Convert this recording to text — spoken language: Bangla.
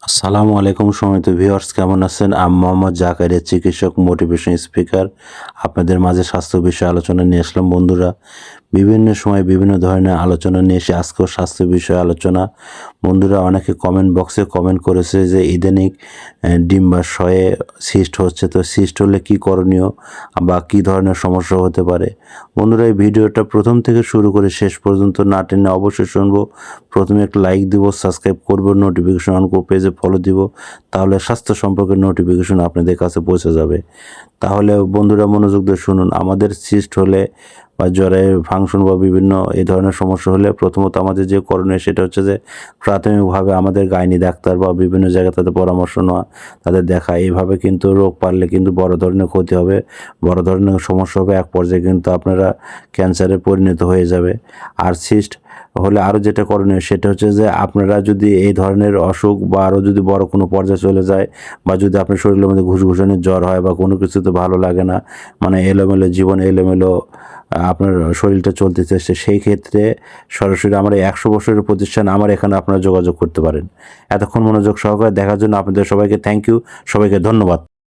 আসসালামু আলাইকুম সম্মানিত ভিউয়ার্স, কেমন আছেন? আমি মোহাম্মদ জাকারিয়া, চিকিৎসক, মোটিভেশন স্পিকার। আপনাদের মাঝে স্বাস্থ্য বিষয়ে আলোচনা নিয়ে আসলাম। বন্ধুরা, বিভিন্ন সময় বিভিন্ন ধরনের আলোচনা নিয়ে এসে আজকেও স্বাস্থ্য বিষয়ে আলোচনা। বন্ধুরা, অনেকে কমেন্ট বক্সে কমেন্ট করেছে যে ইদানিং ডিম্বাশয়ে সিস্ট হচ্ছে, তো সিস্ট হলে কী করণীয় বা কী ধরনের সমস্যা হতে পারে। বন্ধুরা, এই ভিডিওটা প্রথম থেকে শুরু করে শেষ পর্যন্ত না টেনে অবশ্যই শুনবো। প্রথমে একটা লাইক দিব, সাবস্ক্রাইব করবো, নোটিফিকেশন অন করে পেজে ফলো দিব, তাহলে স্বাস্থ্য সম্পর্কে নোটিফিকেশন আপনাদের কাছে পৌঁছে যাবে। তাহলে বন্ধুরা মনোযোগ দিয়ে শুনুন। আমাদের সিস্ট হলে বা জ্বরে ফাংশন বা বিভিন্ন এই ধরনের সমস্যা হলে প্রথমত আমাদের যে করণীয় সেটা হচ্ছে যে প্রাথমিকভাবে আমাদের গাইনি ডাক্তার বা বিভিন্ন জায়গায় তাদের পরামর্শ নেওয়া, তাদের দেখা। এইভাবে কিন্তু রোগ পারলে কিন্তু বড় ধরনের ক্ষতি হবে, বড় ধরনের সমস্যা হবে, এক পর্যায়ে কিন্তু আপনারা ক্যান্সারে পরিণত হয়ে যাবে। আর সিস্ট হলে আরও যেটা করণীয় সেটা হচ্ছে যে আপনারা যদি এই ধরনের অসুখ বা আরও যদি বড় কোনো পর্যায়ে চলে যায়, বা যদি আপনার শরীরের মধ্যে ঘুষঘুষানির জ্বর হয় বা কোনো কিছুতে ভালো লাগে না, মানে এলোমেলো জীবন, এলোমেলো আপনার শরীরটা চলতেছে, সেই ক্ষেত্রে সরাসরি আমার এই 100 বছরের প্রতিষ্ঠান আমার এখানে আপনারা যোগাযোগ করতে পারেন। এতক্ষণ মনোযোগ সহকারে দেখার জন্য আপনাদের সবাইকে থ্যাংক ইউ, সবাইকে ধন্যবাদ।